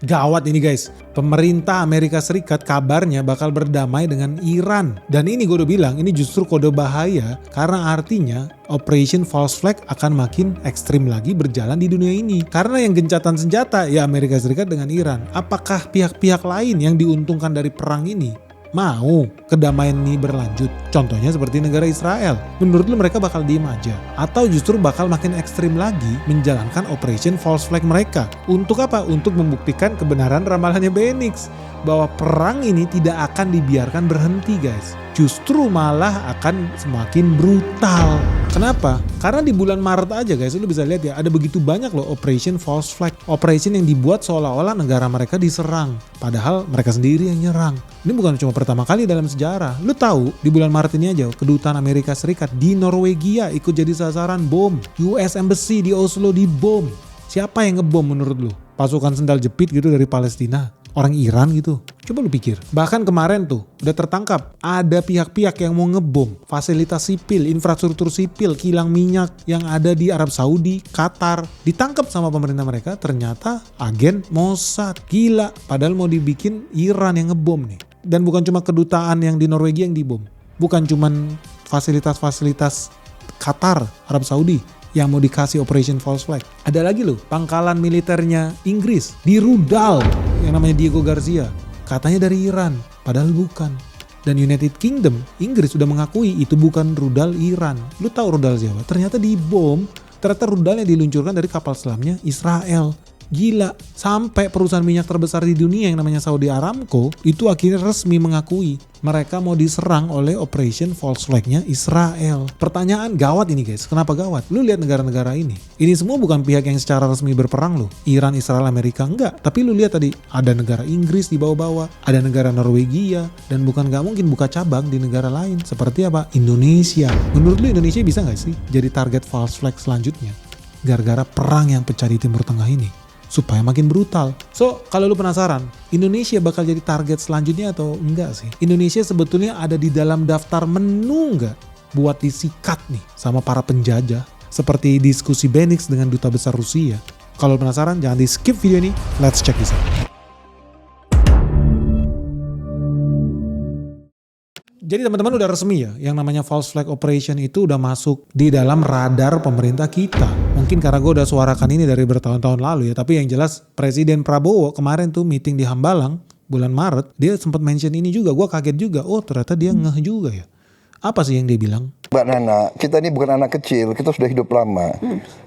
Gawat ini guys, pemerintah Amerika Serikat kabarnya bakal berdamai dengan Iran. Dan ini gue udah bilang, ini justru kode bahaya karena artinya Operation False Flag akan makin ekstrim lagi berjalan di dunia ini. Karena yang gencatan senjata ya Amerika Serikat dengan Iran. Apakah pihak-pihak lain yang diuntungkan dari perang ini mau kedamaian ini berlanjut? Contohnya seperti negara Israel. Menurut lu mereka bakal diem aja? Atau justru bakal makin ekstrim lagi menjalankan Operation False Flag mereka? Untuk apa? Untuk membuktikan kebenaran ramalannya Benix. Bahwa perang ini tidak akan dibiarkan berhenti guys. Justru malah akan semakin brutal. Kenapa? Karena di bulan Maret aja guys, lu bisa lihat ya, ada begitu banyak loh Operation False Flag. Operation yang dibuat seolah-olah negara mereka diserang. Padahal mereka sendiri yang nyerang. Ini bukan cuma pertama kali dalam sejarah. Lu tahu di bulan Maret ini aja, kedutaan Amerika Serikat di Norwegia ikut jadi sasaran bom. US Embassy di Oslo dibom. Siapa yang ngebom menurut lu? Pasukan sendal jepit gitu dari Palestina? Orang Iran gitu? Coba lu pikir. Bahkan kemarin tuh udah tertangkap ada pihak-pihak yang mau ngebom fasilitas sipil, infrastruktur sipil, kilang minyak yang ada di Arab Saudi, Qatar. Ditangkap sama pemerintah mereka, ternyata agen Mossad. Gila, padahal mau dibikin Iran yang ngebom nih. Dan bukan cuma kedutaan yang di Norwegia yang dibom. Bukan cuma fasilitas-fasilitas Qatar, Arab Saudi yang mau dikasih Operation False Flag. Ada lagi loh, pangkalan militernya Inggris di rudal yang namanya Diego Garcia. Katanya dari Iran, padahal bukan. Dan United Kingdom, Inggris sudah mengakui itu bukan rudal Iran. Lu tahu rudal siapa? Ternyata dibom. Ternyata rudalnya diluncurkan dari kapal selamnya Israel. Gila, sampai perusahaan minyak terbesar di dunia yang namanya Saudi Aramco itu akhirnya resmi mengakui mereka mau diserang oleh Operation False Flag-nya Israel. Pertanyaan gawat ini guys, kenapa gawat? Lu lihat negara-negara ini. Ini semua bukan pihak yang secara resmi berperang loh. Iran, Israel, Amerika enggak. Tapi lu lihat tadi, ada negara Inggris di bawah-bawah, ada negara Norwegia, dan gak mungkin buka cabang di negara lain. Seperti apa? Indonesia. Menurut lu Indonesia bisa gak sih jadi target False Flag selanjutnya? Gara-gara perang yang pecah di Timur Tengah ini. Supaya makin brutal. So, kalau lu penasaran, Indonesia bakal jadi target selanjutnya atau enggak sih? Indonesia sebetulnya ada di dalam daftar menu enggak buat disikat nih sama para penjajah? Seperti diskusi Benix dengan Duta Besar Rusia. Kalau penasaran, jangan di skip video ini. Let's check this out. Jadi teman-teman udah resmi ya, yang namanya false flag operation itu udah masuk di dalam radar pemerintah kita. Mungkin karena gue udah suarakan ini dari bertahun-tahun lalu ya, tapi yang jelas Presiden Prabowo kemarin tuh meeting di Hambalang bulan Maret, dia sempat mention ini juga, gue kaget juga, oh ternyata dia ngeh juga ya. Apa sih yang dia bilang? Mbak Nana, kita ini bukan anak kecil, kita sudah hidup lama.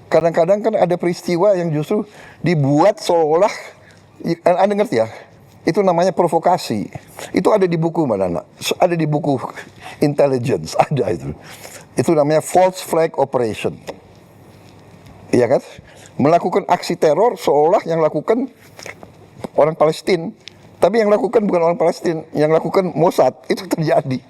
Kadang-kadang kan ada peristiwa yang justru dibuat seolah, Anda ngerti ya? Itu namanya provokasi. Itu ada di buku Mbak Nana, ada di buku intelligence, ada itu. Itu namanya false flag operation. Iya kan? Melakukan aksi teror seolah yang lakukan orang Palestina. Tapi yang lakukan bukan orang Palestina, yang lakukan Mossad. Itu terjadi.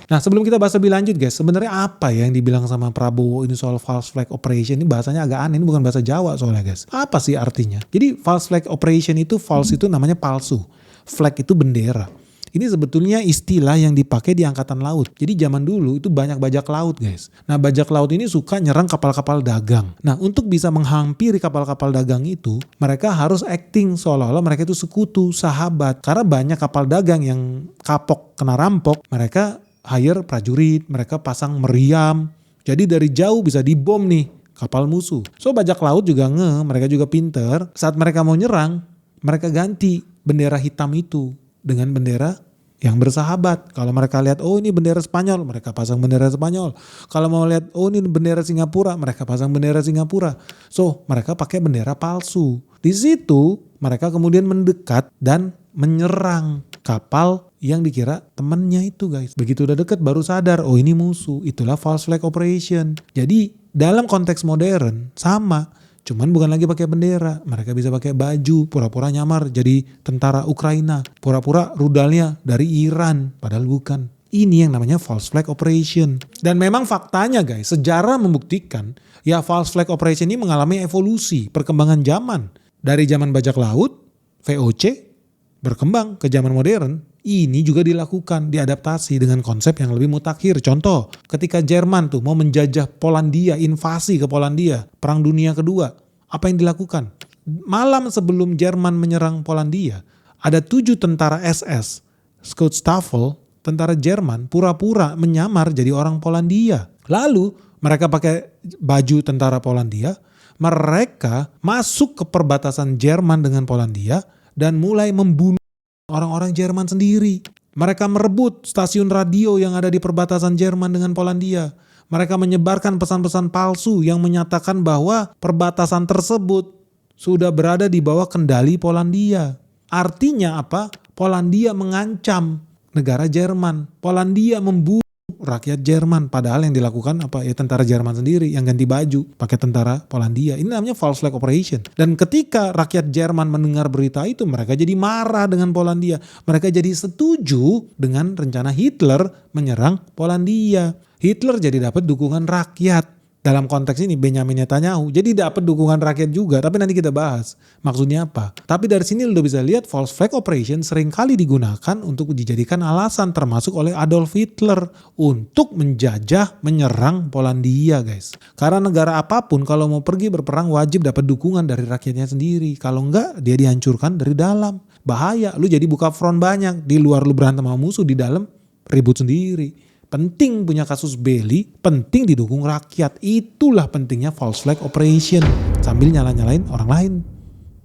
Nah sebelum kita bahas lebih lanjut guys, sebenarnya apa ya yang dibilang sama Prabowo ini soal false flag operation? Ini bahasanya agak aneh, ini bukan bahasa Jawa soalnya guys. Apa sih artinya? Jadi false flag operation itu, false itu namanya palsu. Flag itu bendera. Ini sebetulnya istilah yang dipakai di angkatan laut. Jadi zaman dulu itu banyak bajak laut guys. Nah bajak laut ini suka nyerang kapal-kapal dagang. Nah untuk bisa menghampiri kapal-kapal dagang itu, mereka harus acting seolah-olah mereka itu sekutu, sahabat. Karena banyak kapal dagang yang kapok kena rampok, mereka hire prajurit, mereka pasang meriam. Jadi dari jauh bisa dibom nih kapal musuh. So bajak laut juga mereka juga pinter. Saat mereka mau nyerang, mereka ganti bendera hitam itu dengan bendera yang bersahabat. Kalau mereka lihat, oh ini bendera Spanyol, mereka pasang bendera Spanyol. Kalau mau lihat, oh ini bendera Singapura, mereka pasang bendera Singapura. So mereka pakai bendera palsu. Di situ mereka kemudian mendekat dan menyerang kapal yang dikira temennya itu guys. Begitu udah deket baru sadar, oh ini musuh. Itulah false flag operation. Jadi dalam konteks modern sama. Cuman bukan lagi pakai bendera. Mereka bisa pakai baju, pura-pura nyamar jadi tentara Ukraina. Pura-pura rudalnya dari Iran. Padahal bukan. Ini yang namanya false flag operation. Dan memang faktanya guys, sejarah membuktikan ya false flag operation ini mengalami evolusi, perkembangan zaman. Dari zaman bajak laut, VOC, berkembang ke zaman modern, ini juga dilakukan, diadaptasi dengan konsep yang lebih mutakhir. Contoh, ketika Jerman tuh mau menjajah Polandia, invasi ke Polandia, Perang Dunia Kedua, apa yang dilakukan? Malam sebelum Jerman menyerang Polandia, ada 7 tentara SS, Schutzstaffel, tentara Jerman pura-pura menyamar jadi orang Polandia. Lalu mereka pakai baju tentara Polandia, mereka masuk ke perbatasan Jerman dengan Polandia dan mulai membunuh orang-orang Jerman sendiri. Mereka merebut stasiun radio yang ada di perbatasan Jerman dengan Polandia. Mereka menyebarkan pesan-pesan palsu yang menyatakan bahwa perbatasan tersebut sudah berada di bawah kendali Polandia. Artinya apa? Polandia mengancam negara Jerman. Polandia membunuh rakyat Jerman. Padahal yang dilakukan apa? Ya tentara Jerman sendiri yang ganti baju pakai tentara Polandia. Ini namanya false flag operation. Dan ketika rakyat Jerman mendengar berita itu, mereka jadi marah dengan Polandia. Mereka jadi setuju dengan rencana Hitler menyerang Polandia. Hitler jadi dapat dukungan rakyat. Dalam konteks ini Benjamin Netanyahu jadi dapat dukungan rakyat juga, tapi nanti kita bahas maksudnya apa. Tapi dari sini lo bisa lihat false flag operation seringkali digunakan untuk dijadikan alasan termasuk oleh Adolf Hitler untuk menjajah menyerang Polandia guys. Karena negara apapun kalau mau pergi berperang wajib dapat dukungan dari rakyatnya sendiri. Kalau enggak dia dihancurkan dari dalam. Bahaya, lu jadi buka front banyak, di luar lu berantem sama musuh, di dalam ribut sendiri. Penting punya kasus belli, penting didukung rakyat. Itulah pentingnya false flag operation. Sambil nyala-nyalain orang lain.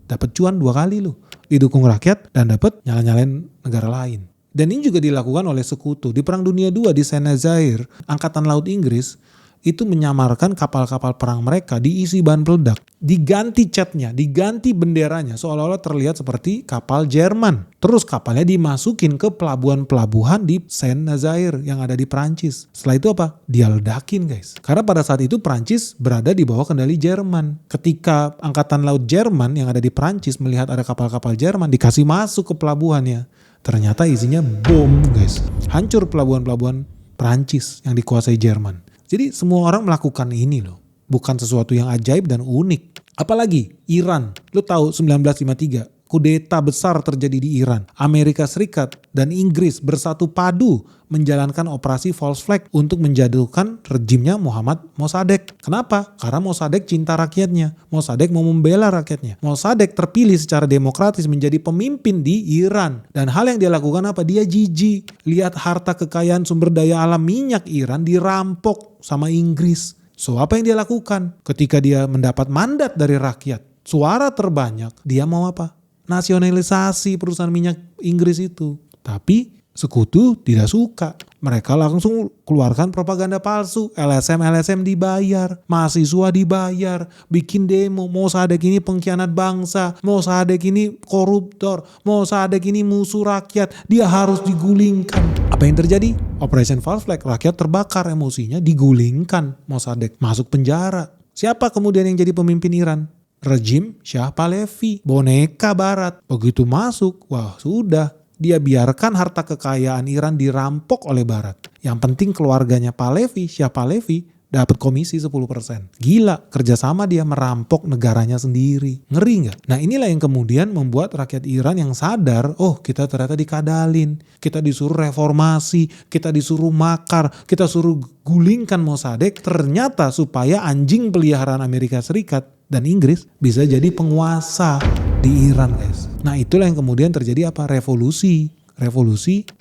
Dapat cuan 2 kali loh. Didukung rakyat dan dapat nyala-nyalain negara lain. Dan ini juga dilakukan oleh sekutu. Di Perang Dunia II di Saint-Nazaire, Angkatan Laut Inggris itu menyamarkan kapal-kapal perang mereka diisi bahan peledak. Diganti catnya, diganti benderanya seolah-olah terlihat seperti kapal Jerman. Terus kapalnya dimasukin ke pelabuhan-pelabuhan di Saint-Nazaire yang ada di Prancis. Setelah itu apa? Dia ledakin guys. Karena pada saat itu Prancis berada di bawah kendali Jerman. Ketika Angkatan Laut Jerman yang ada di Prancis melihat ada kapal-kapal Jerman dikasih masuk ke pelabuhannya. Ternyata isinya bom guys. Hancur pelabuhan-pelabuhan Prancis yang dikuasai Jerman. Jadi semua orang melakukan ini loh. Bukan sesuatu yang ajaib dan unik. Apalagi Iran. Lu tahu 1953 kudeta besar terjadi di Iran. Amerika Serikat dan Inggris bersatu padu menjalankan operasi false flag untuk menjatuhkan rejimnya Muhammad Mossadegh. Kenapa? Karena Mossadegh cinta rakyatnya. Mossadegh mau membela rakyatnya. Mossadegh terpilih secara demokratis menjadi pemimpin di Iran. Dan hal yang dia lakukan apa? Dia jijik. Lihat harta kekayaan sumber daya alam minyak Iran dirampok sama Inggris. So apa yang dia lakukan? Ketika dia mendapat mandat dari rakyat, suara terbanyak, dia mau apa? Nasionalisasi perusahaan minyak Inggris itu. Tapi sekutu tidak suka. Mereka langsung keluarkan propaganda palsu. LSM dibayar, mahasiswa dibayar, bikin demo. Mossadegh ini pengkhianat bangsa, Mossadegh ini koruptor, Mossadegh ini musuh rakyat, dia harus digulingkan. Apa yang terjadi? Operation False Flag, rakyat terbakar emosinya, digulingkan Mossadegh, masuk penjara. Siapa kemudian yang jadi pemimpin Iran? Rejim Shah Pahlavi, boneka barat. Begitu masuk, wah sudah. Dia biarkan harta kekayaan Iran dirampok oleh barat. Yang penting keluarganya Pahlavi, Shah Pahlavi, dapat komisi 10%. Gila, kerjasama dia merampok negaranya sendiri. Ngeri nggak? Nah inilah yang kemudian membuat rakyat Iran yang sadar, oh kita ternyata dikadalin. Kita disuruh reformasi, kita disuruh makar, kita suruh gulingkan Mossadegh. Ternyata supaya anjing peliharaan Amerika Serikat dan Inggris bisa jadi penguasa di Iran guys. Nah itulah yang kemudian terjadi apa? Revolusi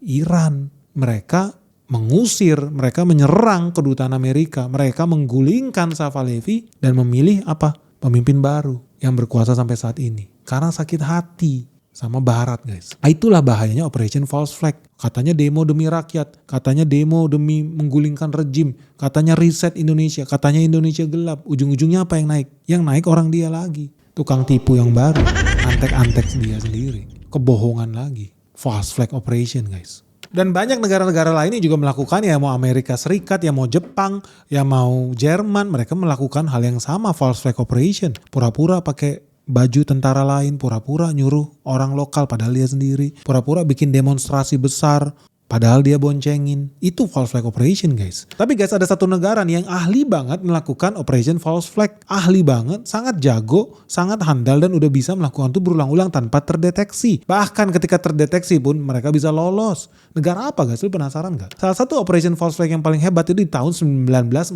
Iran. Mereka mengusir, mereka menyerang kedutaan Amerika. Mereka menggulingkan Shah Pahlavi dan memilih apa? Pemimpin baru yang berkuasa sampai saat ini. Karena sakit hati sama barat guys. Itulah bahayanya Operation False Flag. Katanya demo demi rakyat, katanya demo demi menggulingkan rejim, katanya riset Indonesia, katanya Indonesia gelap. Ujung-ujungnya apa yang naik? Yang naik orang dia lagi. Tukang tipu yang baru, antek-antek dia sendiri. Kebohongan lagi. False Flag Operation guys. Dan banyak negara-negara lainnya juga melakukan, ya mau Amerika Serikat, ya mau Jepang, ya mau Jerman, mereka melakukan hal yang sama, false flag operation. Pura-pura pakai baju tentara lain, pura-pura nyuruh orang lokal padahal dia sendiri, pura-pura bikin demonstrasi besar Padahal dia boncengin. Itu false flag operation guys. Tapi guys, ada satu negara nih yang ahli banget melakukan operation false flag. Ahli banget, sangat jago, sangat handal dan udah bisa melakukan itu berulang-ulang tanpa terdeteksi. Bahkan ketika terdeteksi pun mereka bisa lolos. Negara apa guys? Lu penasaran gak? Salah satu operation false flag yang paling hebat itu di tahun 1946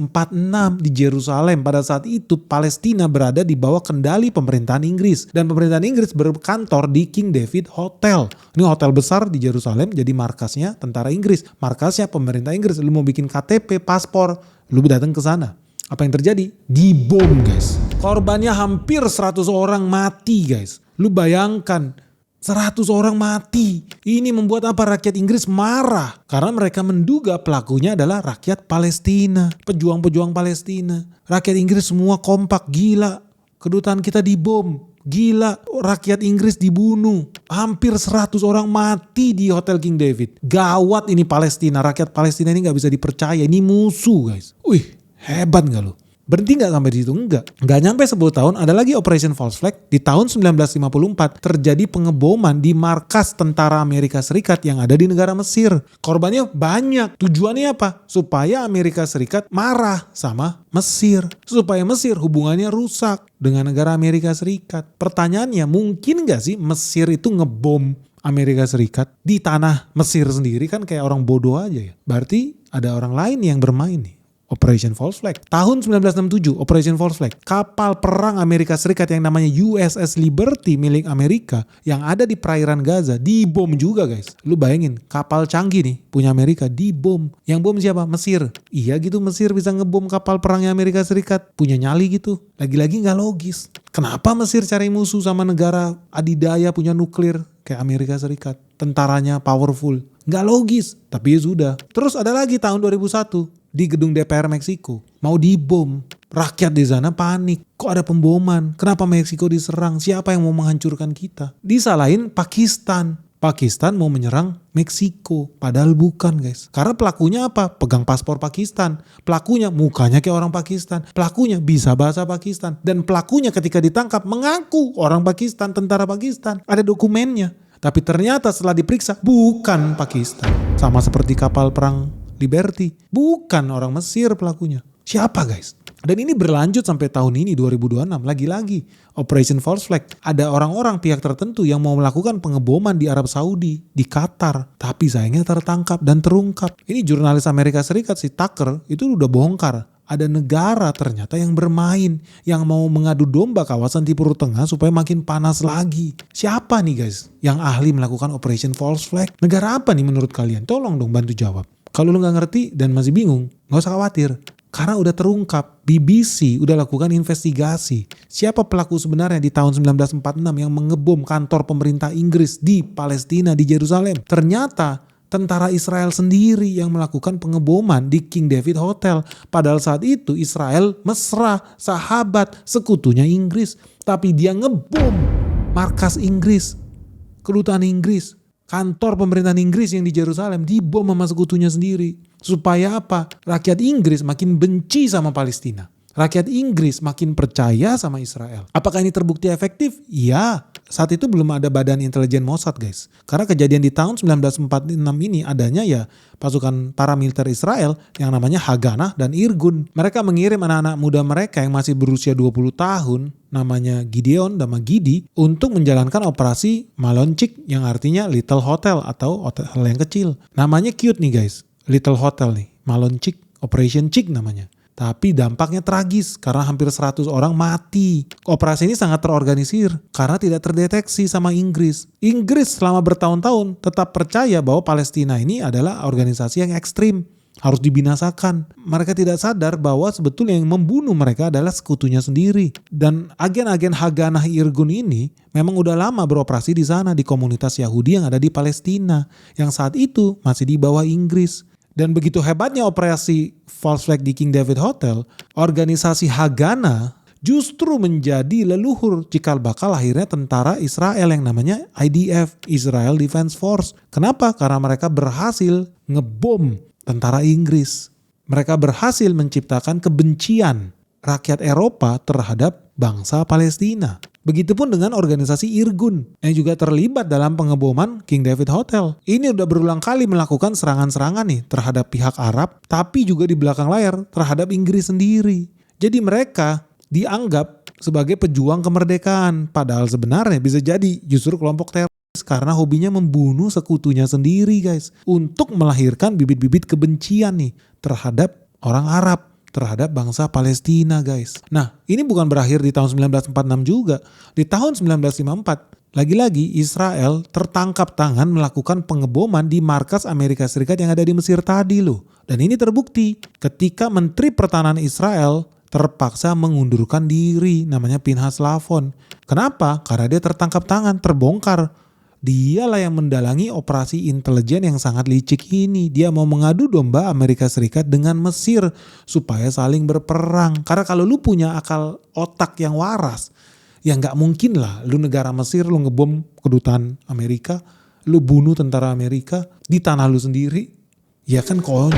di Yerusalem. Pada saat itu Palestina berada di bawah kendali pemerintahan Inggris. Dan pemerintahan Inggris berkantor di King David Hotel. Ini hotel besar di Yerusalem, jadi markasnya tentara Inggris, markasnya pemerintah Inggris. Lu mau bikin KTP, paspor, lu datang ke sana. Apa yang terjadi? Dibom guys. Korbannya hampir 100 orang mati guys. Lu bayangkan 100 orang mati. Ini membuat apa? Rakyat Inggris marah. Karena mereka menduga pelakunya adalah rakyat Palestina. Pejuang-pejuang Palestina. Rakyat Inggris semua kompak, gila. Kedutaan kita dibom. Gila, rakyat Inggris dibunuh. Hampir 100 orang mati di Hotel King David. Gawat ini Palestina. Rakyat Palestina ini gak bisa dipercaya. Ini musuh guys. Wih, hebat gak lu? Berhenti gak sampai di situ? Enggak. Gak nyampe 10 tahun ada lagi Operation False Flag. Di tahun 1954 terjadi pengeboman di markas tentara Amerika Serikat yang ada di negara Mesir. Korbannya banyak. Tujuannya apa? Supaya Amerika Serikat marah sama Mesir. Supaya Mesir hubungannya rusak dengan negara Amerika Serikat. Pertanyaannya, mungkin gak sih Mesir itu ngebom Amerika Serikat di tanah Mesir sendiri? Kan kayak orang bodoh aja ya. Berarti ada orang lain yang bermain nih. Operation False Flag. Tahun 1967, Operation False Flag. Kapal perang Amerika Serikat yang namanya USS Liberty milik Amerika yang ada di perairan Gaza dibom juga guys. Lu bayangin, kapal canggih nih punya Amerika dibom. Yang bom siapa? Mesir. Iya gitu, Mesir bisa ngebom kapal perangnya Amerika Serikat. Punya nyali gitu. Lagi-lagi gak logis. Kenapa Mesir cari musuh sama negara adidaya punya nuklir kayak Amerika Serikat? Tentaranya powerful. Gak logis. Tapi ya sudah. Terus ada lagi tahun 2001. Di gedung DPR Meksiko. Mau dibom. Rakyat di sana panik. Kok ada pemboman? Kenapa Meksiko diserang? Siapa yang mau menghancurkan kita? Disalahin Pakistan. Pakistan mau menyerang Meksiko. Padahal bukan guys. Karena pelakunya apa? Pegang paspor Pakistan. Pelakunya mukanya kayak orang Pakistan. Pelakunya bisa bahasa Pakistan. Dan pelakunya ketika ditangkap mengaku orang Pakistan, tentara Pakistan. Ada dokumennya. Tapi ternyata setelah diperiksa bukan Pakistan. Sama seperti kapal perang Liberty. Bukan orang Mesir pelakunya. Siapa guys? Dan ini berlanjut sampai tahun ini 2026. Lagi-lagi Operation False Flag. Ada orang-orang pihak tertentu yang mau melakukan pengeboman di Arab Saudi, di Qatar. Tapi sayangnya tertangkap dan terungkap. Ini jurnalis Amerika Serikat si Tucker itu udah bongkar. Ada negara ternyata yang bermain. Yang mau mengadu domba kawasan Timur Tengah supaya makin panas lagi. Siapa nih guys yang ahli melakukan Operation False Flag? Negara apa nih menurut kalian? Tolong dong bantu jawab. Kalau lu gak ngerti dan masih bingung, gak usah khawatir. Karena udah terungkap, BBC udah lakukan investigasi. Siapa pelaku sebenarnya di tahun 1946 yang mengebom kantor pemerintah Inggris di Palestina, di Yerusalem. Ternyata tentara Israel sendiri yang melakukan pengeboman di King David Hotel. Padahal saat itu Israel mesra, sahabat, sekutunya Inggris. Tapi dia ngebom markas Inggris, kedutaan Inggris. Kantor pemerintahan Inggris yang di Yerusalem dibom sama sekutunya sendiri. Supaya apa? Rakyat Inggris makin benci sama Palestina. Rakyat Inggris makin percaya sama Israel. Apakah ini terbukti efektif? Iya. Saat itu belum ada badan intelijen Mossad guys. Karena kejadian di tahun 1946 ini adanya ya pasukan paramiliter Israel yang namanya Haganah dan Irgun. Mereka mengirim anak-anak muda mereka yang masih berusia 20 tahun namanya Gideon dan Gidi untuk menjalankan operasi Maloncik yang artinya Little Hotel atau hotel yang kecil. Namanya cute nih guys. Little Hotel nih. Maloncik, Operation Chick namanya. Tapi dampaknya tragis karena hampir 100 orang mati. Operasi ini sangat terorganisir karena tidak terdeteksi sama Inggris. Inggris selama bertahun-tahun tetap percaya bahwa Palestina ini adalah organisasi yang ekstrim. Harus dibinasakan. Mereka tidak sadar bahwa sebetulnya yang membunuh mereka adalah sekutunya sendiri. Dan agen-agen Haganah Irgun ini memang udah lama beroperasi di sana di komunitas Yahudi yang ada di Palestina. Yang saat itu masih di bawah Inggris. Dan begitu hebatnya operasi False Flag di King David Hotel, organisasi Haganah justru menjadi leluhur cikal bakal lahirnya tentara Israel yang namanya IDF, Israel Defense Force. Kenapa? Karena mereka berhasil ngebom tentara Inggris. Mereka berhasil menciptakan kebencian rakyat Eropa terhadap bangsa Palestina. Begitupun dengan organisasi Irgun yang juga terlibat dalam pengeboman King David Hotel. Ini udah berulang kali melakukan serangan-serangan nih terhadap pihak Arab, tapi juga di belakang layar terhadap Inggris sendiri. Jadi mereka dianggap sebagai pejuang kemerdekaan, padahal sebenarnya bisa jadi justru kelompok teroris karena hobinya membunuh sekutunya sendiri guys, untuk melahirkan bibit-bibit kebencian nih terhadap orang Arab, terhadap bangsa Palestina guys. Nah ini bukan berakhir di tahun 1946 juga. Di tahun 1954 lagi-lagi Israel tertangkap tangan melakukan pengeboman di markas Amerika Serikat yang ada di Mesir tadi loh. Dan ini terbukti ketika Menteri Pertahanan Israel terpaksa mengundurkan diri, namanya Pinhas Lavon. Kenapa? Karena dia tertangkap tangan, terbongkar. Dialah yang mendalangi operasi intelijen yang sangat licik ini. Dia mau mengadu domba Amerika Serikat dengan Mesir supaya saling berperang. Karena kalau lu punya akal otak yang waras, ya nggak mungkin lah lu negara Mesir lu ngebom kedutaan Amerika, lu bunuh tentara Amerika di tanah lu sendiri. Ya kan konyol.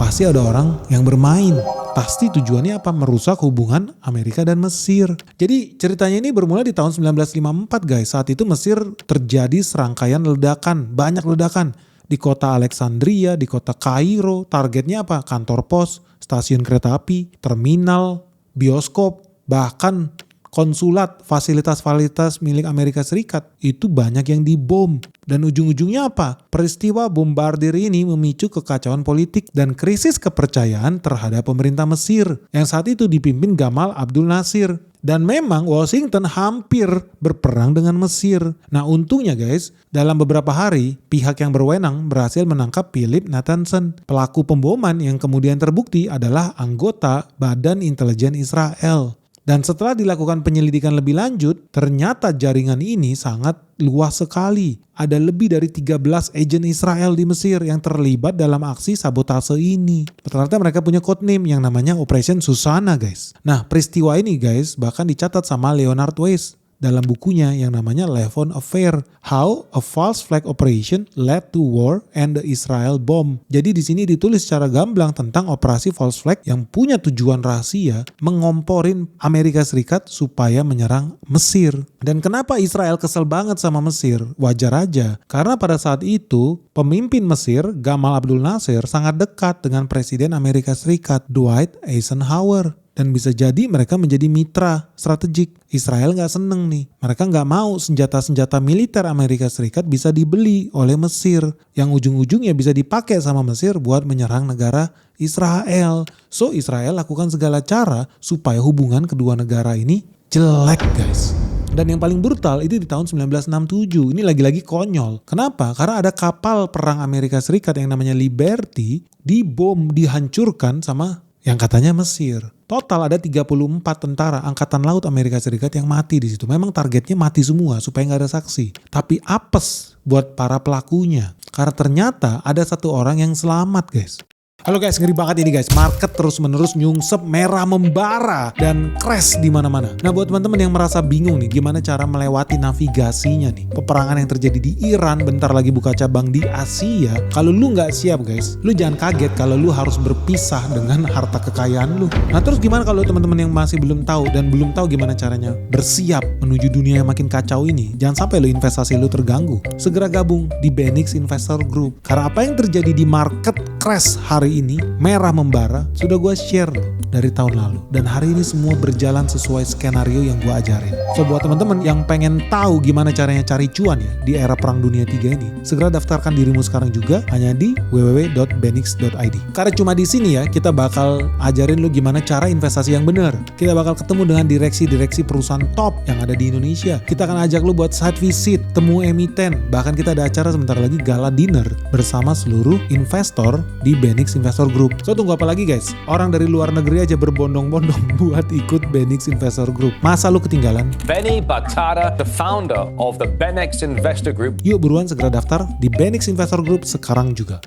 Pasti ada orang yang bermain. Pasti tujuannya apa? Merusak hubungan Amerika dan Mesir. Jadi ceritanya ini bermula di tahun 1954 guys. Saat itu Mesir terjadi serangkaian ledakan, banyak ledakan. Di kota Alexandria, di kota Kairo. Targetnya apa? Kantor pos, stasiun kereta api, terminal, bioskop, bahkan konsulat, fasilitas-fasilitas milik Amerika Serikat. Itu banyak yang dibom. Dan ujung-ujungnya apa? Peristiwa bombardir ini memicu kekacauan politik dan krisis kepercayaan terhadap pemerintah Mesir yang saat itu dipimpin Gamal Abdul Nasir. Dan memang Washington hampir berperang dengan Mesir. Nah untungnya guys, dalam beberapa hari pihak yang berwenang berhasil menangkap Philip Nathanson, pelaku pemboman yang kemudian terbukti adalah anggota Badan Intelijen Israel. Dan setelah dilakukan penyelidikan lebih lanjut, ternyata jaringan ini sangat luas sekali. Ada lebih dari 13 agen Israel di Mesir yang terlibat dalam aksi sabotase ini. Ternyata mereka punya codename yang namanya Operation Susana guys. Nah peristiwa ini guys bahkan dicatat sama Leonard Weiss dalam bukunya yang namanya Levon Affair, How a False Flag Operation Led to War and the Israel Bomb. Jadi di sini ditulis secara gamblang tentang operasi false flag yang punya tujuan rahasia mengomporin Amerika Serikat supaya menyerang Mesir. Dan kenapa Israel kesel banget sama Mesir? Wajar aja, karena pada saat itu pemimpin Mesir Gamal Abdul Nasir sangat dekat dengan Presiden Amerika Serikat Dwight Eisenhower. Dan bisa jadi mereka menjadi mitra strategik. Israel gak seneng nih. Mereka gak mau senjata-senjata militer Amerika Serikat bisa dibeli oleh Mesir. Yang ujung-ujungnya bisa dipakai sama Mesir buat menyerang negara Israel. So Israel lakukan segala cara supaya hubungan kedua negara ini jelek guys. Dan yang paling brutal itu di tahun 1967. Ini lagi-lagi konyol. Kenapa? Karena ada kapal perang Amerika Serikat yang namanya Liberty dibom, dihancurkan sama yang katanya Mesir. Total ada 34 tentara Angkatan Laut Amerika Serikat yang mati di situ. Memang targetnya mati semua supaya nggak ada saksi. Tapi apes buat para pelakunya. Karena ternyata ada satu orang yang selamat guys. Halo guys, ngeri banget ini guys. Market terus-menerus nyungsep, merah membara dan crash di mana-mana. Nah, buat teman-teman yang merasa bingung nih gimana cara melewati navigasinya nih. Peperangan yang terjadi di Iran bentar lagi buka cabang di Asia. Kalau lu nggak siap guys, lu jangan kaget kalau lu harus berpisah dengan harta kekayaan lu. Nah, terus gimana kalau teman-teman yang masih belum tahu dan belum tahu gimana caranya bersiap menuju dunia yang makin kacau ini? Jangan sampai lu investasi lu terganggu. Segera gabung di Benix Investor Group. Karena apa yang terjadi di market crash hari ini, merah membara, sudah gue share dari tahun lalu. Dan hari ini semua berjalan sesuai skenario yang gue ajarin. So buat teman-teman yang pengen tahu gimana caranya cari cuan ya di era perang dunia 3 ini, segera daftarkan dirimu sekarang juga hanya di www.benix.id. Karena cuma di sini ya kita bakal ajarin lu gimana cara investasi yang benar. Kita bakal ketemu dengan direksi-direksi perusahaan top yang ada di Indonesia. Kita akan ajak lu buat site visit, temu emiten, bahkan kita ada acara sebentar lagi gala dinner bersama seluruh investor di Benix Investor Group. So tunggu apa lagi guys? Orang dari luar negeri aja berbondong-bondong buat ikut Benix Investor Group. Masa lu ketinggalan? Benny Batara, the founder of the Benix Investor Group. Yuk buruan segera daftar di Benix Investor Group sekarang juga.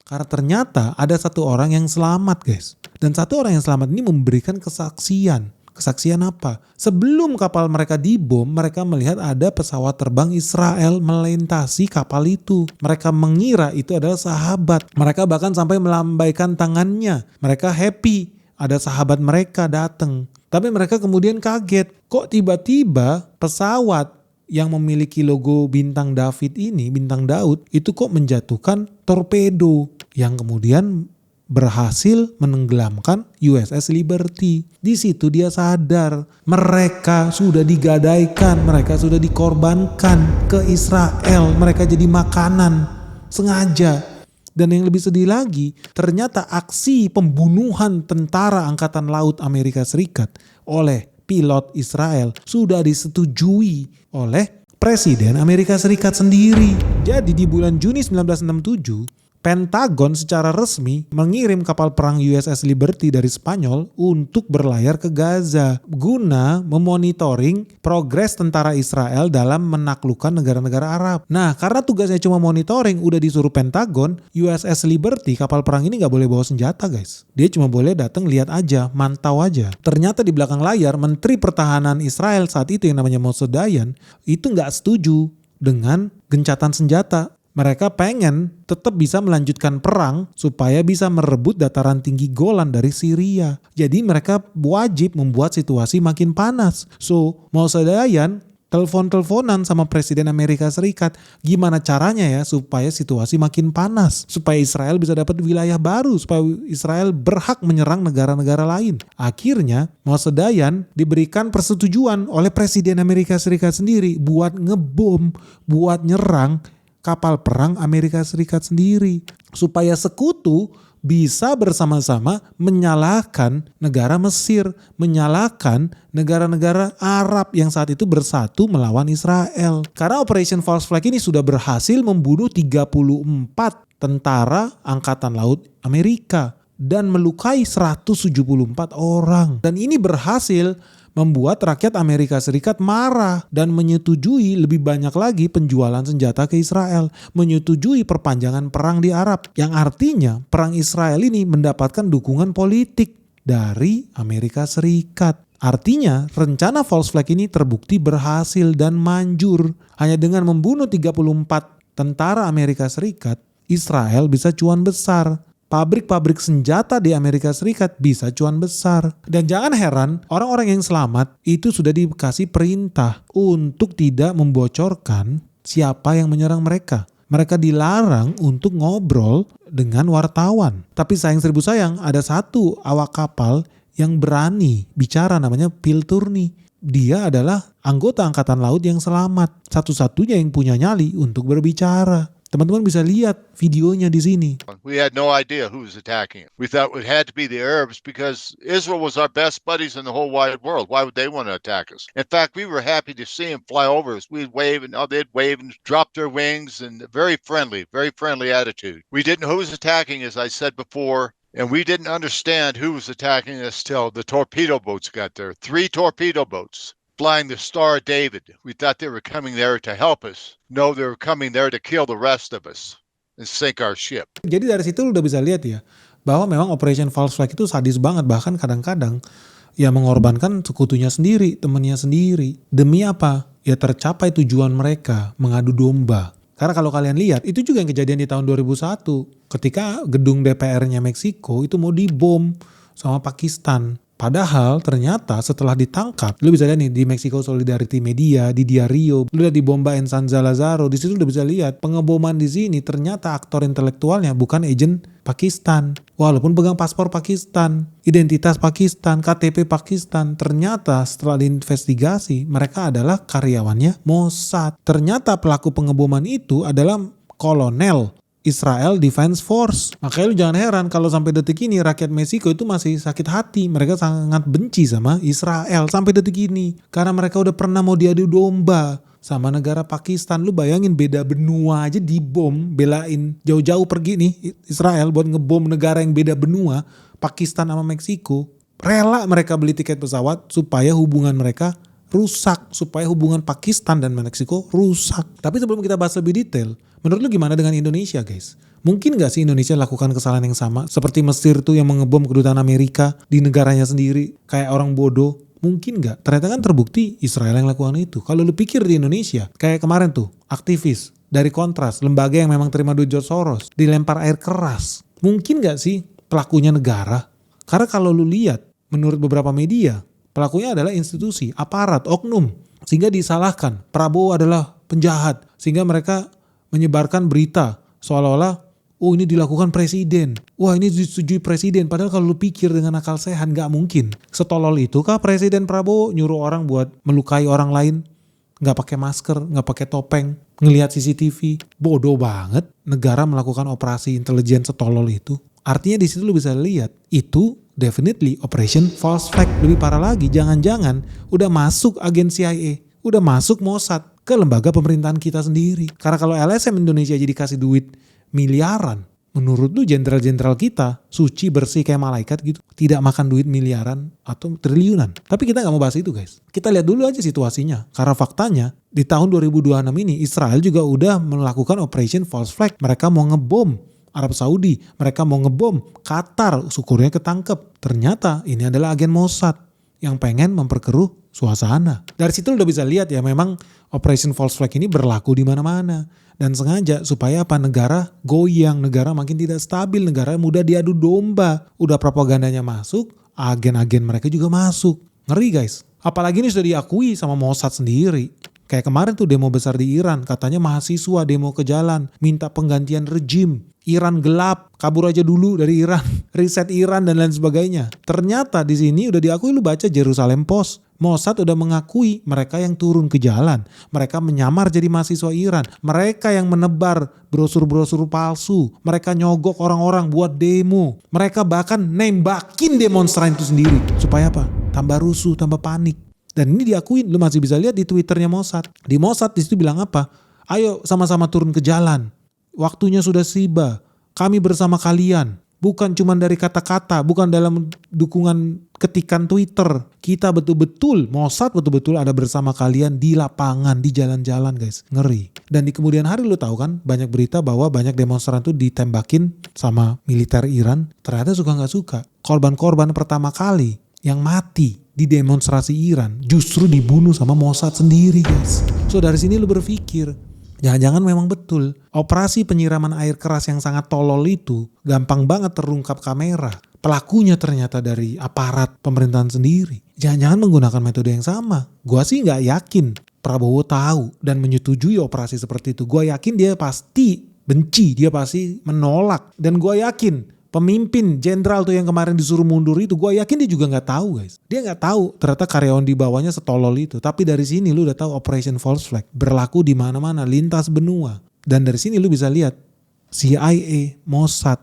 Karena ternyata ada satu orang yang selamat guys. Dan satu orang yang selamat ini memberikan kesaksian. Kesaksian apa? Sebelum kapal mereka dibom, mereka melihat ada pesawat terbang Israel melintasi kapal itu. Mereka mengira itu adalah sahabat. Mereka bahkan sampai melambaikan tangannya. Mereka happy. Ada sahabat mereka datang. Tapi mereka kemudian kaget, kok tiba-tiba pesawat yang memiliki logo bintang David ini, bintang Daud, itu kok menjatuhkan torpedo yang kemudian berhasil menenggelamkan USS Liberty. Di situ dia sadar mereka sudah digadaikan, mereka sudah dikorbankan ke Israel, mereka jadi makanan sengaja. Dan yang lebih sedih lagi, ternyata aksi pembunuhan tentara Angkatan Laut Amerika Serikat oleh pilot Israel sudah disetujui oleh Presiden Amerika Serikat sendiri. Jadi di bulan Juni 1967, Pentagon secara resmi mengirim kapal perang USS Liberty dari Spanyol untuk berlayar ke Gaza guna memonitoring progres tentara Israel dalam menaklukkan negara-negara Arab. Nah, karena tugasnya cuma monitoring, udah disuruh Pentagon, USS Liberty, kapal perang ini gak boleh bawa senjata guys. Dia cuma boleh datang lihat aja, mantau aja. Ternyata di belakang layar, Menteri Pertahanan Israel saat itu yang namanya Moshe Dayan, itu gak setuju dengan gencatan senjata. Mereka pengen tetap bisa melanjutkan perang supaya bisa merebut dataran tinggi Golan dari Syria. Jadi mereka wajib membuat situasi makin panas. So, Moshe Dayan telepon-teleponan sama Presiden Amerika Serikat. Gimana caranya ya supaya situasi makin panas. Supaya Israel bisa dapat wilayah baru. Supaya Israel berhak menyerang negara-negara lain. Akhirnya Moshe Dayan diberikan persetujuan oleh Presiden Amerika Serikat sendiri buat ngebom, buat nyerang kapal perang Amerika Serikat sendiri. Supaya sekutu bisa bersama-sama menyalahkan negara Mesir, menyalahkan negara-negara Arab yang saat itu bersatu melawan Israel. Karena Operation False Flag ini sudah berhasil membunuh 34 tentara Angkatan Laut Amerika dan melukai 174 orang. Dan ini berhasil membuat rakyat Amerika Serikat marah dan menyetujui lebih banyak lagi penjualan senjata ke Israel, menyetujui perpanjangan perang di Arab, yang artinya perang Israel ini mendapatkan dukungan politik dari Amerika Serikat. Artinya rencana false flag ini terbukti berhasil dan manjur. Hanya dengan membunuh 34 tentara Amerika Serikat, Israel bisa cuan besar. Pabrik-pabrik senjata di Amerika Serikat bisa cuan besar. Dan jangan heran, orang-orang yang selamat itu sudah dikasih perintah untuk tidak membocorkan siapa yang menyerang mereka. Mereka dilarang untuk ngobrol dengan wartawan. Tapi sayang seribu sayang, ada satu awak kapal yang berani bicara, namanya Phil Turney. Dia adalah anggota Angkatan Laut yang selamat. Satu-satunya yang punya nyali untuk berbicara. Teman-teman bisa lihat videonya di sini. We had no idea who was attacking it. We thought it had to be the Arabs because Israel was our best buddies in the whole wide world. Why would they want to attack us? In fact, we were happy to see them fly over us. We'd wave and they'd wave and drop their wings, and very friendly attitude. We didn't know who was attacking, as I said before, and we didn't understand who was attacking us till the torpedo boats got there. 3 torpedo boats flying the Star of David. We thought they were coming there to help us. No, they were coming there to kill the rest of us and sink our ship. Jadi dari situ lu udah bisa lihat ya, bahwa memang Operation False Flag itu sadis banget. Bahkan kadang-kadang ya mengorbankan sekutunya sendiri, temennya sendiri. Demi apa? Ya tercapai tujuan mereka, mengadu domba. Karena kalau kalian lihat, itu juga yang kejadian di tahun 2001. Ketika gedung DPR-nya Meksiko itu mau dibom sama Pakistan. Padahal ternyata setelah ditangkap, lu bisa lihat nih di Mexico Solidarity Media, di Diario, lu lihat di Bomba en San Salazar, di situ udah bisa lihat pengeboman di sini ternyata aktor intelektualnya bukan agent Pakistan. Walaupun pegang paspor Pakistan, identitas Pakistan, KTP Pakistan, ternyata setelah diinvestigasi mereka adalah karyawannya Mossad. Ternyata pelaku pengeboman itu adalah kolonel Israel Defense Force. Makanya lu jangan heran kalau sampai detik ini rakyat Meksiko itu masih sakit hati. Mereka sangat benci sama Israel sampai detik ini. Karena mereka udah pernah mau diadu domba sama negara Pakistan. Lu bayangin beda benua aja dibom, belain jauh-jauh pergi nih Israel buat ngebom negara yang beda benua, Pakistan sama Meksiko. Rela mereka beli tiket pesawat supaya hubungan mereka rusak, supaya hubungan Pakistan dan Meksiko rusak. Tapi sebelum kita bahas lebih detail, menurut lu gimana dengan Indonesia guys? Mungkin gak sih Indonesia lakukan kesalahan yang sama? Seperti Mesir tuh yang mengebom kedutaan Amerika di negaranya sendiri. Kayak orang bodoh. Mungkin gak? Ternyata kan terbukti Israel yang lakukan itu. Kalau lu pikir di Indonesia, kayak kemarin tuh aktivis dari Kontras, lembaga yang memang terima duit George Soros, dilempar air keras. Mungkin gak sih pelakunya negara? Karena kalau lu lihat, menurut beberapa media, Pelakunya adalah institusi, aparat, oknum. Sehingga disalahkan, Prabowo adalah penjahat. Sehingga mereka menyebarkan berita seolah-olah, oh ini dilakukan presiden. Wah ini disetujui presiden. Padahal kalau lu pikir dengan akal sehat gak mungkin. Setolol itu kah Presiden Prabowo nyuruh orang buat melukai orang lain? Gak pakai masker, gak pakai topeng, ngelihat CCTV. Bodoh banget negara melakukan operasi intelijen setolol itu. Artinya di situ lu bisa lihat itu definitely operation false flag. Lebih parah lagi, jangan-jangan udah masuk agen CIA, udah masuk Mossad ke lembaga pemerintahan kita sendiri. Karena kalau LSM Indonesia jadi kasih duit miliaran, menurut lu jenderal-jenderal kita suci bersih kayak malaikat gitu, tidak makan duit miliaran atau triliunan. Tapi kita gak mau bahas itu guys. Kita lihat dulu aja situasinya. Karena faktanya di tahun 2026 ini Israel juga udah melakukan operation false flag. Mereka mau ngebom Arab Saudi, mereka mau ngebom Qatar, syukurnya ketangkep. Ternyata ini adalah agen Mossad yang pengen memperkeruh suasana. Dari situ udah bisa lihat ya, memang operation false flag ini berlaku di mana-mana. Dan sengaja supaya apa? Negara goyang, negara makin tidak stabil, negara mudah diadu domba. Udah propagandanya masuk, agen-agen mereka juga masuk. Ngeri guys. Apalagi ini sudah diakui sama Mossad sendiri. Kayak kemarin tuh demo besar di Iran, katanya mahasiswa demo ke jalan, minta penggantian rejim. Iran gelap, kabur aja dulu dari Iran, riset Iran dan lain sebagainya. Ternyata di sini udah diakui, lu baca Jerusalem Post. Mossad udah mengakui mereka yang turun ke jalan. Mereka menyamar jadi mahasiswa Iran. Mereka yang menebar brosur-brosur palsu. Mereka nyogok orang-orang buat demo. Mereka bahkan nembakin demonstran itu sendiri. Supaya apa? Tambah rusuh, tambah panik. Dan ini diakui, lu masih bisa lihat di Twitternya Mossad. Di Mossad di situ bilang apa? Ayo sama-sama turun ke jalan. Waktunya sudah tiba. Kami bersama kalian. Bukan cuma dari kata-kata, bukan dalam dukungan ketikan Twitter. Kita betul-betul, Mossad betul-betul ada bersama kalian di lapangan, di jalan-jalan guys. Ngeri. Dan di kemudian hari lu tahu kan, banyak berita bahwa banyak demonstran tuh ditembakin sama militer Iran. Ternyata suka gak suka. Korban-korban pertama kali yang mati di demonstrasi Iran justru dibunuh sama Mossad sendiri guys. So dari sini lu berpikir, jangan-jangan memang betul operasi penyiraman air keras yang sangat tolol itu gampang banget terungkap kamera. Pelakunya ternyata dari aparat pemerintahan sendiri. Jangan-jangan menggunakan metode yang sama. Gua sih gak yakin Prabowo tahu dan menyetujui operasi seperti itu. Gua yakin dia pasti benci, dia pasti menolak. Dan gua yakin pemimpin jenderal tuh yang kemarin disuruh mundur itu, gue yakin dia juga nggak tahu guys. Dia nggak tahu ternyata karyawan di bawahnya setolol itu. Tapi dari sini lu udah tahu operation false flag berlaku di mana-mana, lintas benua. Dan dari sini lu bisa lihat CIA, Mossad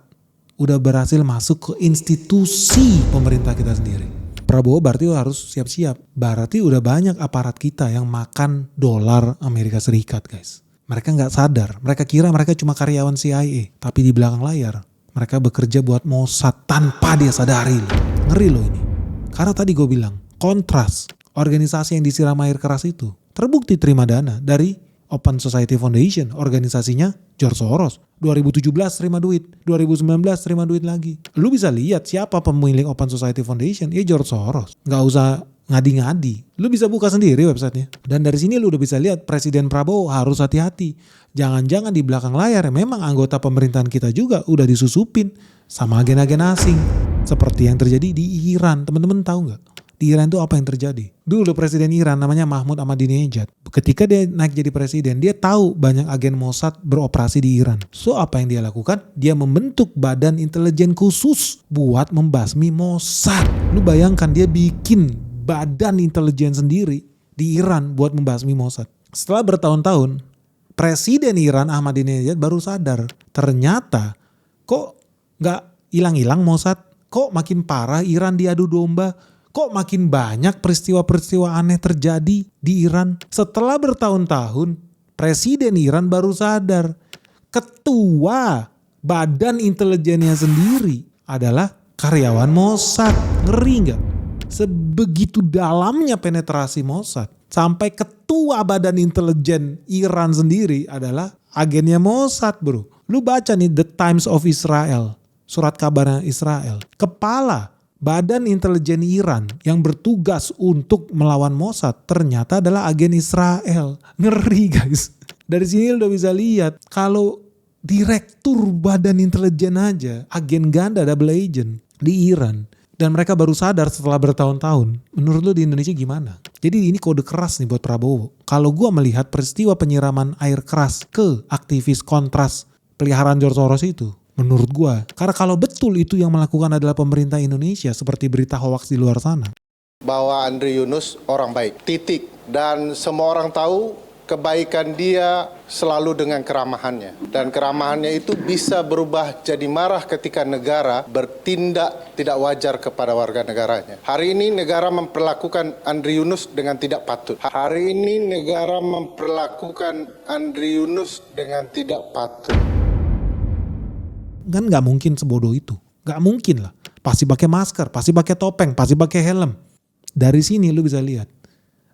udah berhasil masuk ke institusi pemerintah kita sendiri. Prabowo berarti harus siap-siap. Berarti udah banyak aparat kita yang makan dolar Amerika Serikat guys. Mereka nggak sadar. Mereka kira mereka cuma karyawan CIA, tapi di belakang layar mereka bekerja buat Mossad tanpa dia sadari loh. Ngeri loh ini. Karena tadi gue bilang, kontras organisasi yang disiram air keras itu terbukti terima dana dari Open Society Foundation, organisasinya George Soros. 2017 terima duit, 2019 terima duit lagi. Lu bisa lihat siapa pemilik Open Society Foundation, ya George Soros. Gak usah ngadi-ngadi. Lu bisa buka sendiri websitenya. Dan dari sini lu udah bisa lihat Presiden Prabowo harus hati-hati. Jangan-jangan di belakang layar memang anggota pemerintahan kita juga udah disusupin sama agen-agen asing. Seperti yang terjadi di Iran. Teman-teman tahu gak? Di Iran itu apa yang terjadi? Dulu Presiden Iran namanya Mahmud Ahmadinejad. Ketika dia naik jadi presiden, dia tahu banyak agen Mossad beroperasi di Iran. So apa yang dia lakukan? Dia membentuk badan intelijen khusus buat membasmi Mossad. Lu bayangkan dia bikin badan intelijen sendiri di Iran buat membasmi Mossad. Setelah bertahun-tahun, Presiden Iran Ahmadinejad baru sadar. Ternyata kok gak hilang-hilang Mossad? Kok makin parah Iran diadu domba? Kok makin banyak peristiwa-peristiwa aneh terjadi di Iran? Setelah bertahun-tahun, Presiden Iran baru sadar. Ketua badan intelijennya sendiri adalah karyawan Mossad. Ngeri gak? Sebegitu dalamnya penetrasi Mossad. Sampai ketua badan intelijen Iran sendiri adalah agennya Mossad bro. Lu baca nih The Times of Israel. Surat kabarnya Israel. Kepala badan intelijen Iran yang bertugas untuk melawan Mossad ternyata adalah agen Israel. Ngeri guys. Dari sini udah bisa lihat kalau direktur badan intelijen aja, agen ganda double agent di Iran, Dan mereka baru sadar setelah bertahun-tahun. Menurut lu di Indonesia gimana? Jadi ini kode keras nih buat Prabowo. Kalau gua melihat peristiwa penyiraman air keras ke aktivis kontras peliharaan George Soros itu, menurut gua, karena kalau betul itu yang melakukan adalah pemerintah Indonesia seperti berita hoaks di luar sana. Bahwa Andri Yunus orang baik, titik. Dan semua orang tahu kebaikan dia selalu dengan keramahannya. Dan keramahannya itu bisa berubah jadi marah ketika negara bertindak tidak wajar kepada warga negaranya. Hari ini negara memperlakukan Andri Yunus dengan tidak patut. Hari ini negara memperlakukan Andri Yunus dengan tidak patut. Kan gak mungkin sebodoh itu. Gak mungkin lah. Pasti pakai masker, pasti pakai topeng, pasti pakai helm. Dari sini lu bisa lihat.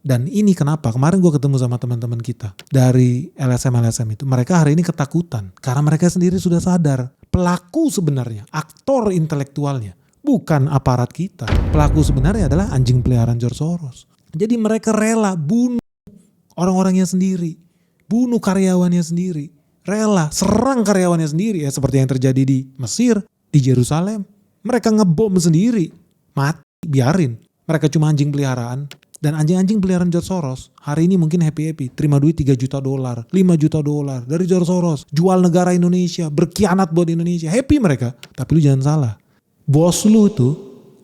Dan ini kenapa kemarin gue ketemu sama teman-teman kita dari LSM itu. Mereka hari ini ketakutan karena mereka sendiri sudah sadar pelaku sebenarnya, aktor intelektualnya bukan aparat kita. Pelaku sebenarnya adalah anjing peliharaan George Soros. Jadi mereka rela bunuh orang-orangnya sendiri, bunuh karyawannya sendiri, rela serang karyawannya sendiri ya seperti yang terjadi di Mesir, di Yerusalem. Mereka ngebom sendiri, mati biarin. Mereka cuma anjing peliharaan. Dan anjing-anjing peliharaan George Soros hari ini mungkin happy-happy. Terima duit $3 juta, $5 juta dari George Soros. Jual negara Indonesia, berkhianat buat Indonesia. Happy mereka. Tapi lu jangan salah. Bos lu tuh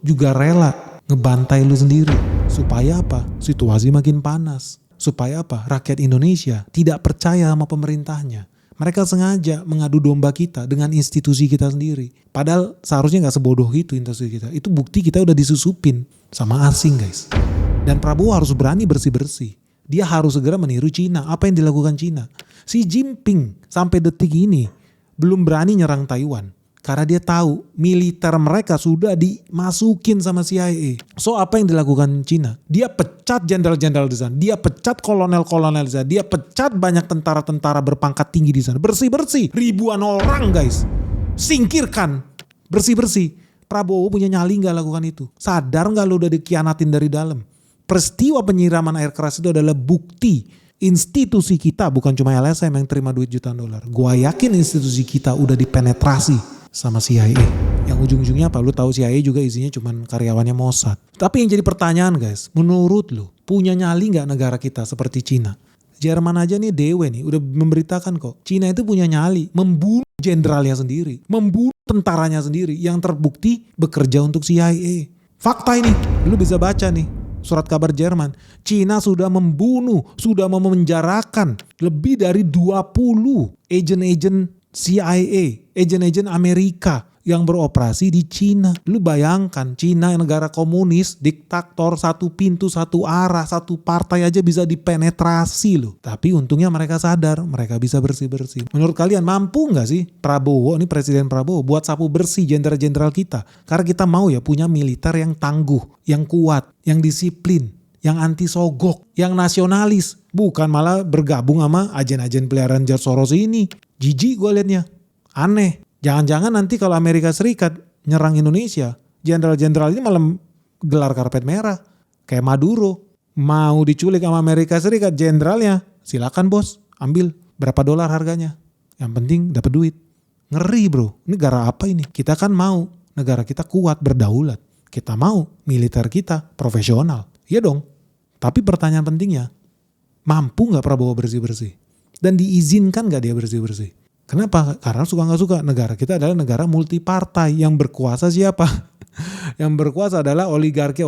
juga rela ngebantai lu sendiri. Supaya apa? Situasi makin panas. Supaya apa? Rakyat Indonesia tidak percaya sama pemerintahnya. Mereka sengaja mengadu domba kita dengan institusi kita sendiri. Padahal seharusnya gak sebodoh itu institusi kita. Itu bukti kita udah disusupin sama asing guys. Dan Prabowo harus berani bersih-bersih. Dia harus segera meniru Cina. Apa yang dilakukan Cina? Xi Jinping sampai detik ini belum berani nyerang Taiwan. Karena dia tahu militer mereka sudah dimasukin sama CIA. So apa yang dilakukan Cina? Dia pecat jenderal-jenderal di sana. Dia pecat kolonel-kolonel di sana. Dia pecat banyak tentara-tentara berpangkat tinggi di sana. Bersih-bersih. Ribuan orang guys. Singkirkan. Bersih-bersih. Prabowo punya nyali gak lakukan itu? Sadar gak lo udah dikhianatin dari dalam? Peristiwa penyiraman air keras itu adalah bukti institusi kita, bukan cuma LSM yang terima duit jutaan dolar. Gua yakin institusi kita udah dipenetrasi sama CIA. Yang ujung-ujungnya apa? Lu tahu CIA juga isinya cuman karyawannya Mossad. Tapi yang jadi pertanyaan guys, menurut lu punya nyali gak negara kita seperti Cina? Jerman aja nih dewe nih udah memberitakan kok. Cina itu punya nyali membunuh jenderalnya sendiri, membunuh tentaranya sendiri yang terbukti bekerja untuk CIA. Fakta ini, lu bisa baca nih. Surat kabar Jerman, Cina sudah membunuh, sudah memenjarakan lebih dari 20 agen-agen CIA, agen-agen Amerika yang beroperasi di Cina. Lu bayangkan, Cina negara komunis, diktator, satu pintu, satu arah, satu partai aja bisa dipenetrasi loh. Tapi untungnya mereka sadar, mereka bisa bersih-bersih. Menurut kalian mampu gak sih Prabowo, ini Presiden Prabowo, buat sapu bersih jenderal-jenderal kita? Karena kita mau ya punya militer yang tangguh, yang kuat, yang disiplin, yang anti sogok, yang nasionalis. Bukan malah bergabung sama agen-agen peliharaan George Soros ini. Jijik gue liatnya. Aneh. Jangan-jangan nanti kalau Amerika Serikat nyerang Indonesia, jenderal-jenderal ini malah gelar karpet merah. Kayak Maduro. Mau diculik sama Amerika Serikat jenderalnya, silakan bos, ambil. Berapa dolar harganya? Yang penting dapat duit. Ngeri bro, ini negara apa ini? Kita kan mau negara kita kuat, berdaulat. Kita mau militer kita profesional. Iya dong. Tapi pertanyaan pentingnya, mampu gak Prabowo bersih-bersih? Dan diizinkan gak dia bersih-bersih? Kenapa? Karena suka gak suka. Negara kita adalah negara multipartai. Yang berkuasa siapa? Yang berkuasa adalah oligarki,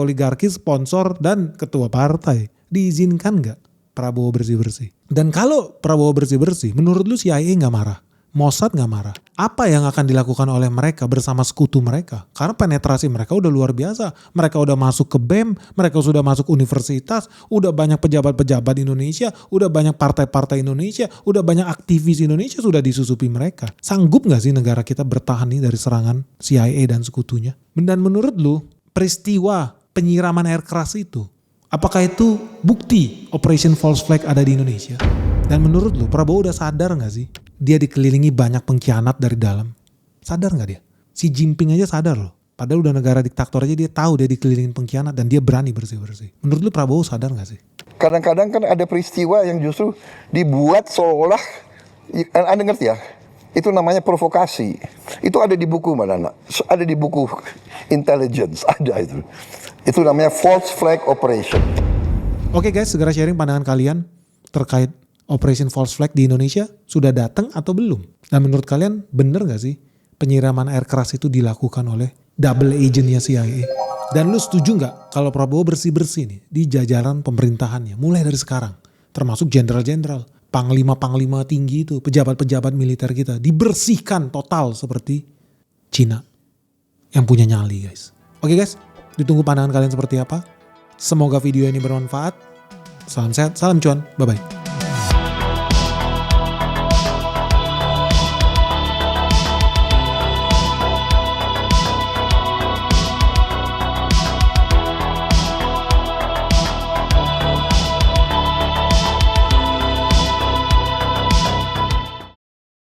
sponsor, dan ketua partai. Diizinkan gak Prabowo bersih-bersih? Dan kalau Prabowo bersih-bersih, menurut lu CIA gak marah? Mossad gak marah? Apa yang akan dilakukan oleh mereka bersama sekutu mereka? Karena penetrasi mereka udah luar biasa. Mereka udah masuk ke BEM, mereka sudah masuk universitas, udah banyak pejabat-pejabat Indonesia, udah banyak partai-partai Indonesia, udah banyak aktivis Indonesia sudah disusupi mereka. Sanggup gak sih negara kita bertahan nih dari serangan CIA dan sekutunya? Dan menurut lu, peristiwa penyiraman air keras itu, apakah itu bukti Operation False Flag ada di Indonesia? Dan menurut lu, Prabowo udah sadar gak sih? Dia dikelilingi banyak pengkhianat dari dalam. Sadar gak dia? Xi Jinping aja sadar loh. Padahal udah negara diktator aja dia tahu dia dikelilingi pengkhianat dan dia berani bersih-bersih. Menurut lu Prabowo sadar gak sih? Kadang-kadang kan ada peristiwa yang justru dibuat seolah, Anda ngerti ya? Itu namanya provokasi. Itu ada di buku Mbak Nana. Ada di buku intelligence, ada itu. Itu namanya false flag operation. Oke guys, segera sharing pandangan kalian terkait Operation False Flag di Indonesia. Sudah datang atau belum? Dan menurut kalian bener gak sih penyiraman air keras itu dilakukan oleh double agentnya CIA? Dan lu setuju gak kalau Prabowo bersih-bersih nih di jajaran pemerintahannya mulai dari sekarang? Termasuk jenderal-jenderal, panglima-panglima tinggi itu, pejabat-pejabat militer kita dibersihkan total seperti Cina yang punya nyali guys. Oke guys, ditunggu pandangan kalian seperti apa. Semoga video ini bermanfaat. Salam sehat, salam cuan, bye-bye.